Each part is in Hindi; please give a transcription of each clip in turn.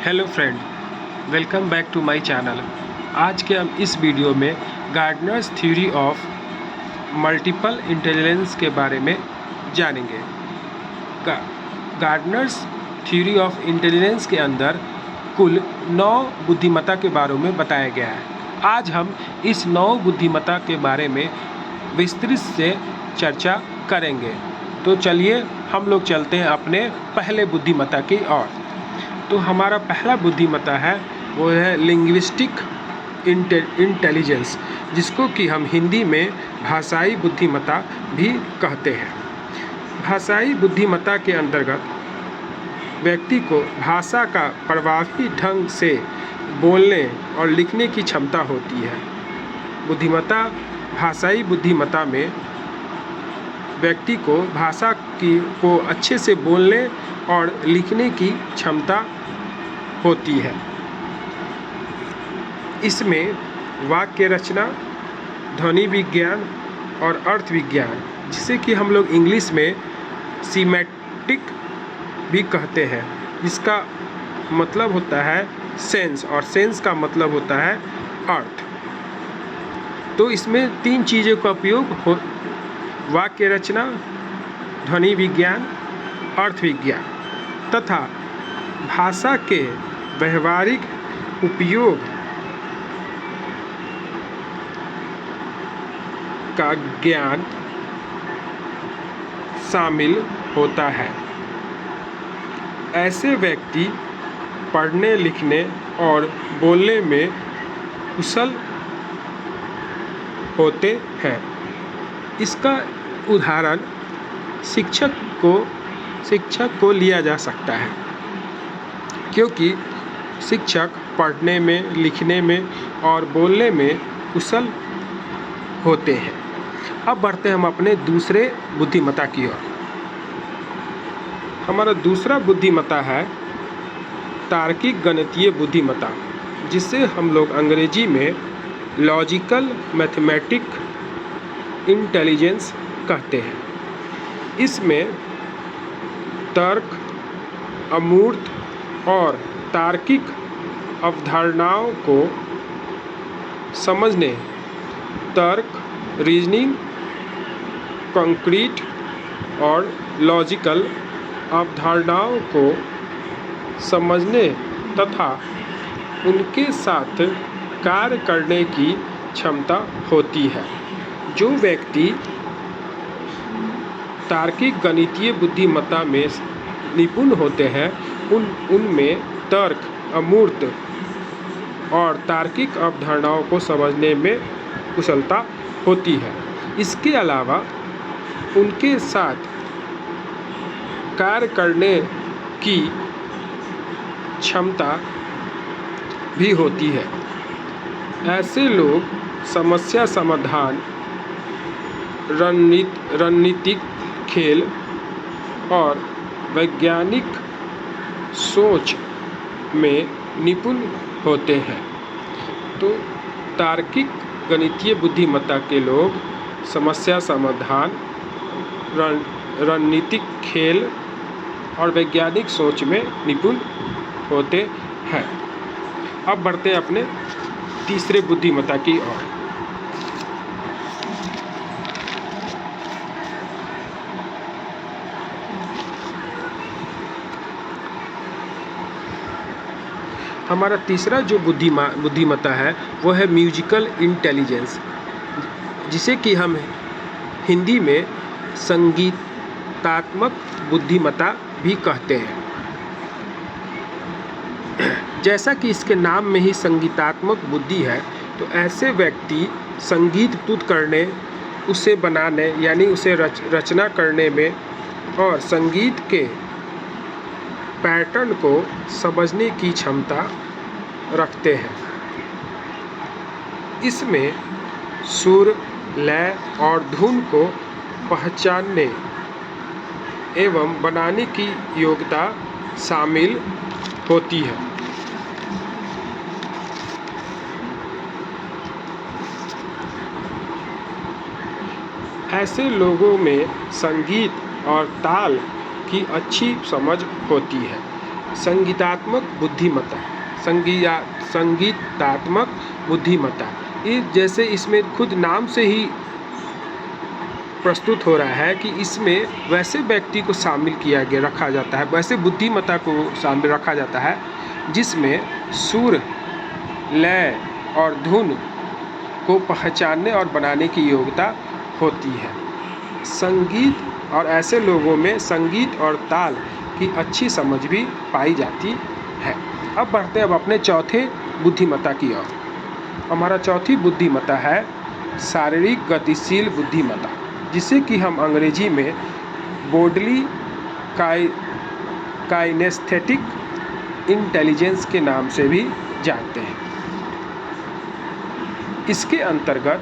Hello friend, welcome back to my channel. आज के हम इस वीडियो में Gardner's theory of multiple intelligence के बारे में जानेंगे। गार्डनर्स थ्योरी ऑफ इंटेलिजेंस के अंदर कुल 9 बुद्धिमत्ता के बारे में बताया गया है। आज हम इस 9 बुद्धिमत्ता के बारे में विस्तृत से चर्चा करेंगे। तो चलिए हम लोग चलते हैं अपने पहले बुद्धिमत्ता की ओर। तो हमारा पहला बुद्धिमत्ता है वो है लिंग्विस्टिक इंटेलिजेंस, जिसको कि हम हिंदी में भाषाई बुद्धिमत्ता भी कहते हैं। भाषाई बुद्धिमत्ता के अंतर्गत व्यक्ति को भाषा का प्रभावी ढंग से बोलने और लिखने की क्षमता होती है। भाषाई बुद्धिमत्ता में व्यक्ति को भाषा को अच्छे से बोलने और लिखने की क्षमता होती है। इसमें वाक्य रचना, ध्वनि विज्ञान और अर्थ विज्ञान, जिसे कि हम लोग इंग्लिश में सीमेटिक भी कहते हैं, इसका मतलब होता है सेंस और सेंस का मतलब होता है अर्थ। तो इसमें 3 चीज़ों का उपयोग हो: वाक्य रचना, ध्वनि विज्ञान, अर्थ विज्ञान तथा भाषा के व्यवहारिक उपयोग का ज्ञान शामिल होता है। ऐसे व्यक्ति पढ़ने, लिखने और बोलने में कुशल होते हैं। इसका उदाहरण शिक्षक को लिया जा सकता है, क्योंकि शिक्षक पढ़ने में, लिखने में और बोलने में कुशल होते हैं। अब बढ़ते हैं हम अपने दूसरे बुद्धिमत्ता की ओर। हमारा दूसरा बुद्धिमत्ता है तार्किक गणितीय बुद्धिमत्ता, जिसे हम लोग अंग्रेजी में लॉजिकल मैथमेटिक इंटेलिजेंस कहते हैं। इसमें तर्क, अमूर्त और तार्किक अवधारणाओं को समझने, तर्क, रीजनिंग, कंक्रीट और लॉजिकल अवधारणाओं को समझने तथा उनके साथ कार्य करने की क्षमता होती है। जो व्यक्ति तार्किक गणितीय बुद्धिमत्ता में निपुण होते हैं, उनमें तर्क, अमूर्त और तार्किक अवधारणाओं को समझने में कुशलता होती है। इसके अलावा उनके साथ कार्य करने की क्षमता भी होती है। ऐसे लोग समस्या समाधान, रणनीतिक खेल और वैज्ञानिक सोच में निपुण होते हैं। तो तार्किक गणितीय बुद्धिमत्ता के लोग समस्या समाधान, रणनीतिक खेल और वैज्ञानिक सोच में निपुण होते हैं। अब बढ़ते हैं अपने तीसरे बुद्धिमत्ता की ओर। हमारा तीसरा जो बुद्धिमत्ता है वो है म्यूजिकल इंटेलिजेंस, जिसे कि हम हिंदी में संगीतात्मक बुद्धिमत्ता भी कहते हैं। जैसा कि इसके नाम में ही संगीतात्मक बुद्धि है, तो ऐसे व्यक्ति संगीत प्रस्तुत करने, उसे बनाने यानी उसे रचना करने में और संगीत के पैटर्न को समझने की क्षमता रखते हैं। इसमें सुर, लय और धुन को पहचानने एवं बनाने की योग्यता शामिल होती है। ऐसे लोगों में संगीत और ताल की अच्छी समझ होती है। संगीतात्मक बुद्धिमत्ता, संगीतात्मक बुद्धिमत्ता, ये जैसे इसमें खुद नाम से ही प्रस्तुत हो रहा है कि इसमें वैसे व्यक्ति को शामिल किया गया रखा जाता है, वैसे बुद्धिमत्ता को शामिल रखा जाता है जिसमें सुर, लय और धुन को पहचानने और बनाने की योग्यता होती है। संगीत और ऐसे लोगों में संगीत और ताल की अच्छी समझ भी पाई जाती है। अब बढ़ते हैं अब अपने चौथे बुद्धिमत्ता की ओर। हमारा चौथी बुद्धिमत्ता है शारीरिक गतिशील बुद्धिमत्ता, जिसे कि हम अंग्रेजी में बॉडली काइनेस्थेटिक इंटेलिजेंस के नाम से भी जानते हैं। इसके अंतर्गत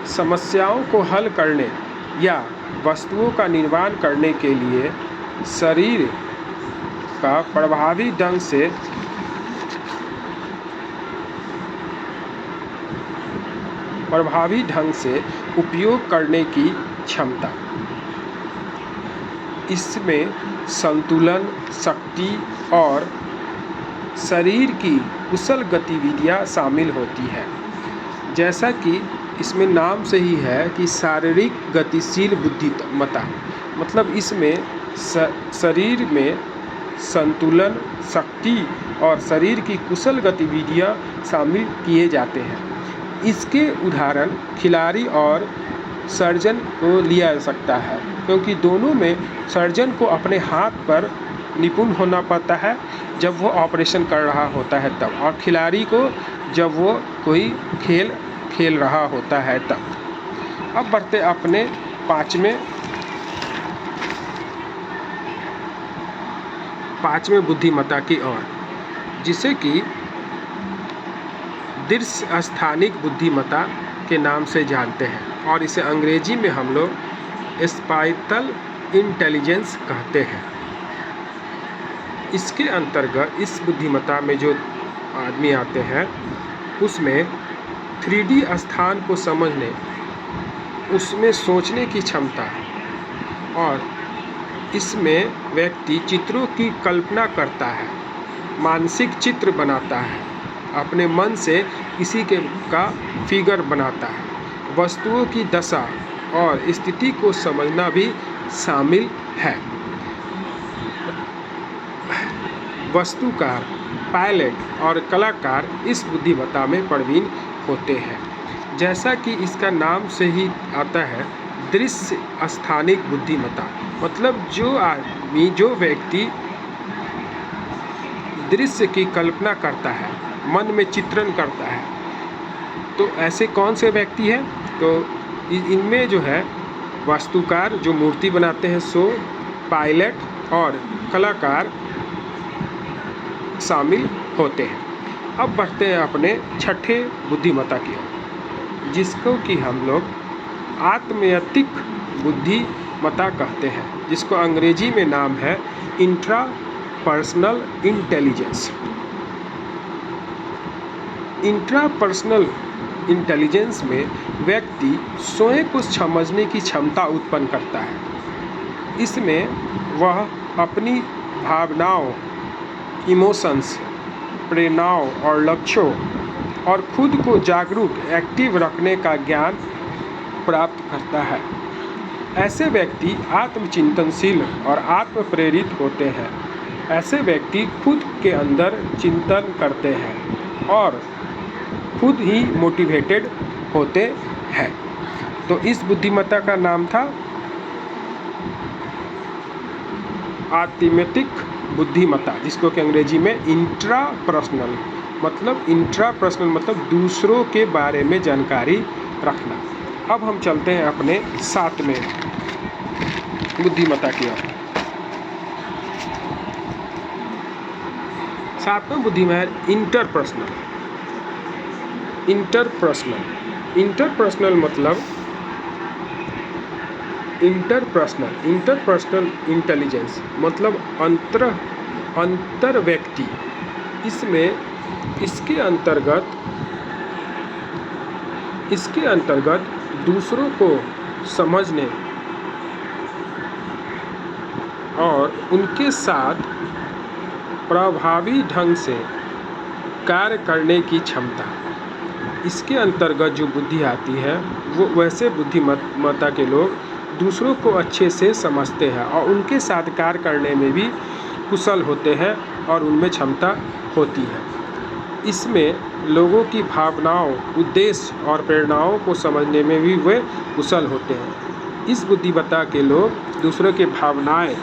समस्याओं को हल करने या वस्तुओं का निर्माण करने के लिए शरीर का प्रभावी ढंग से उपयोग करने की क्षमता, इसमें संतुलन, शक्ति और शरीर की कुशल गतिविधियां शामिल होती हैं। जैसा कि इसमें नाम से ही है कि शारीरिक गतिशील बुद्धिमत्ता, मतलब इसमें शरीर में संतुलन, शक्ति और शरीर की कुशल गतिविधियां शामिल किए जाते हैं। इसके उदाहरण खिलाड़ी और सर्जन को लिया जा सकता है, क्योंकि दोनों में सर्जन को अपने हाथ पर निपुण होना पड़ता है जब वो ऑपरेशन कर रहा होता है तब, और खिलाड़ी को जब वो कोई खेल खेल रहा होता है तब। अब बढ़ते अपने पांचवें बुद्धिमत्ता की ओर, जिसे कि दृश्य स्थानिक बुद्धिमत्ता के नाम से जानते हैं, और इसे अंग्रेजी में हम लोग स्पाइटल इंटेलिजेंस कहते हैं। इसके अंतर्गत इस बुद्धिमत्ता में जो आदमी आते हैं उसमें 3D स्थान को समझने, उसमें सोचने की क्षमता, और इसमें व्यक्ति चित्रों की कल्पना करता है, मानसिक चित्र बनाता है, अपने मन से किसी का फिगर बनाता है, वस्तुओं की दशा और स्थिति को समझना भी शामिल है। वस्तुकार, पायलट और कलाकार इस बुद्धिमत्ता में प्रवीण होते हैं। जैसा कि इसका नाम से ही आता है दृश्य स्थानिक बुद्धिमत्ता, मतलब जो व्यक्ति दृश्य की कल्पना करता है, मन में चित्रण करता है, तो ऐसे कौन से व्यक्ति हैं? तो इनमें जो है वास्तुकार जो मूर्ति बनाते हैं सो, पायलट और कलाकार शामिल होते हैं। अब बढ़ते हैं अपने छठे बुद्धिमत्ता की ओर, जिसको कि हम लोग आत्मयतिक बुद्धिमत्ता कहते हैं, जिसको अंग्रेजी में नाम है इंट्रापर्सनल इंटेलिजेंस। इंट्रापर्सनल इंटेलिजेंस में व्यक्ति स्वयं को समझने की क्षमता उत्पन्न करता है। इसमें वह अपनी भावनाओं, इमोशंस, प्रेरणाओं और लक्ष्यों और खुद को जागरूक, एक्टिव रखने का ज्ञान प्राप्त करता है। ऐसे व्यक्ति आत्मचिंतनशील और आत्म प्रेरित होते हैं। ऐसे व्यक्ति खुद के अंदर चिंतन करते हैं और खुद ही मोटिवेटेड होते हैं। तो इस बुद्धिमत्ता का नाम था आत्मयतिक बुद्धिमत्ता, जिसको कि अंग्रेजी में इंट्रापर्सनल मतलब दूसरों के बारे में जानकारी रखना। अब हम चलते हैं अपने सातवें बुद्धिमत्ता की ओर। सातवां बुद्धिमत्ता है इंटरपर्सनल मतलब इंटरपर्सनल इंटेलिजेंस, मतलब अंतर व्यक्ति। इसके अंतर्गत दूसरों को समझने और उनके साथ प्रभावी ढंग से कार्य करने की क्षमता। इसके अंतर्गत जो बुद्धि आती है वो वैसे बुद्धिमत्ता के लोग दूसरों को अच्छे से समझते हैं और उनके साथ कार्य करने में भी कुशल होते हैं और उनमें क्षमता होती है। इसमें लोगों की भावनाओं, उद्देश्य और प्रेरणाओं को समझने में भी वे कुशल होते हैं। इस बुद्धिमत्ता के लोग दूसरों के भावनाएं,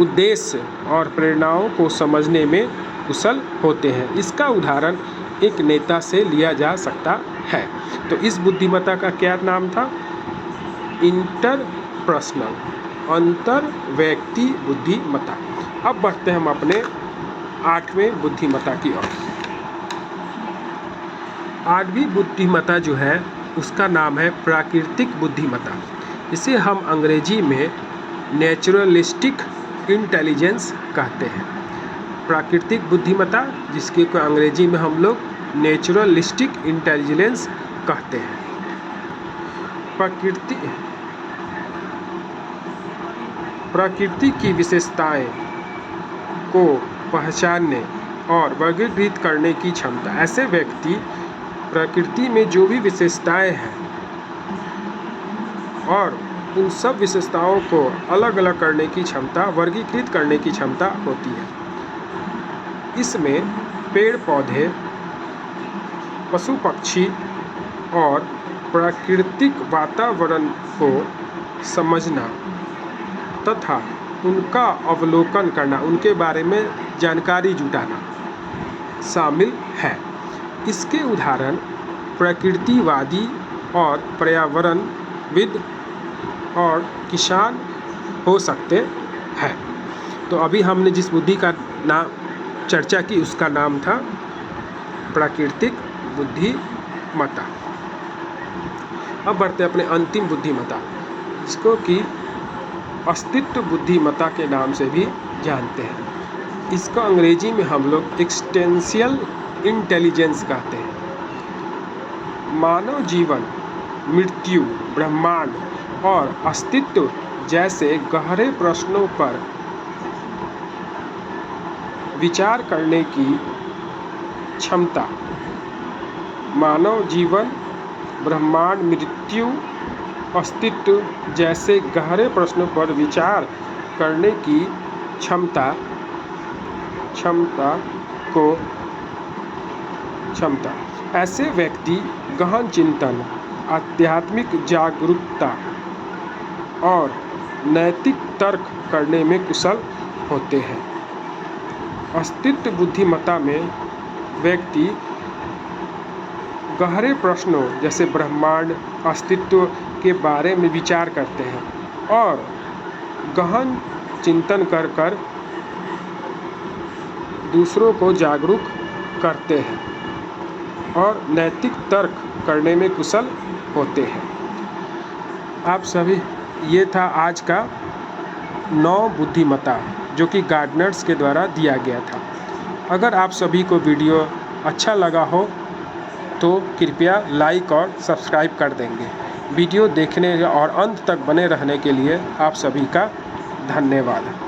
उद्देश्य और प्रेरणाओं को समझने में कुशल होते हैं। इसका उदाहरण एक नेता से लिया जा सकता है। तो इस बुद्धिमत्ता का क्या नाम था? इंटरपर्सनल, अंतर व्यक्ति बुद्धिमत्ता। अब बढ़ते हैं हम अपने 8वें बुद्धिमत्ता की ओर। 8वीं बुद्धिमत्ता जो है उसका नाम है प्राकृतिक बुद्धिमत्ता। इसे हम अंग्रेजी में नेचुरलिस्टिक इंटेलिजेंस कहते हैं। प्राकृतिक बुद्धिमत्ता, जिसके को अंग्रेजी में हम लोग नेचुरलिस्टिक इंटेलिजेंस कहते हैं। प्रकृति की विशेषताएं को पहचानने और वर्गीकृत करने की क्षमता। ऐसे व्यक्ति प्रकृति में जो भी विशेषताएं हैं और उन सब विशेषताओं को अलग अलग करने की क्षमता, वर्गीकृत करने की क्षमता होती है। इसमें पेड़ पौधे, पशु पक्षी और प्राकृतिक वातावरण को समझना तथा उनका अवलोकन करना, उनके बारे में जानकारी जुटाना शामिल है। इसके उदाहरण प्रकृतिवादी और पर्यावरणविद और किसान हो सकते हैं। तो अभी हमने जिस बुद्धि का नाम चर्चा की उसका नाम था प्राकृतिक बुद्धिमत्ता। अब बढ़ते अपने अंतिम बुद्धिमत्ता, जिसको कि अस्तित्व बुद्धिमत्ता के नाम से भी जानते हैं। इसको अंग्रेजी में हम लोग एक्सटेंशियल इंटेलिजेंस कहते हैं। मानव जीवन, मृत्यु, ब्रह्मांड और अस्तित्व जैसे गहरे प्रश्नों पर विचार करने की क्षमता। मानव जीवन, ब्रह्मांड, मृत्यु, अस्तित्व जैसे गहरे प्रश्नों पर विचार करने की क्षमता ऐसे व्यक्ति गहन चिंतन, आध्यात्मिक जागरूकता और नैतिक तर्क करने में कुशल होते हैं। अस्तित्व बुद्धिमत्ता में व्यक्ति गहरे प्रश्नों जैसे ब्रह्मांड, अस्तित्व के बारे में विचार करते हैं और गहन चिंतन कर दूसरों को जागरूक करते हैं और नैतिक तर्क करने में कुशल होते हैं। आप सभी, ये था आज का 9 बुद्धिमत्ता जो कि गार्डनर्स के द्वारा दिया गया था। अगर आप सभी को वीडियो अच्छा लगा हो तो कृपया लाइक और सब्सक्राइब कर देंगे। वीडियो देखने और अंत तक बने रहने के लिए आप सभी का धन्यवाद।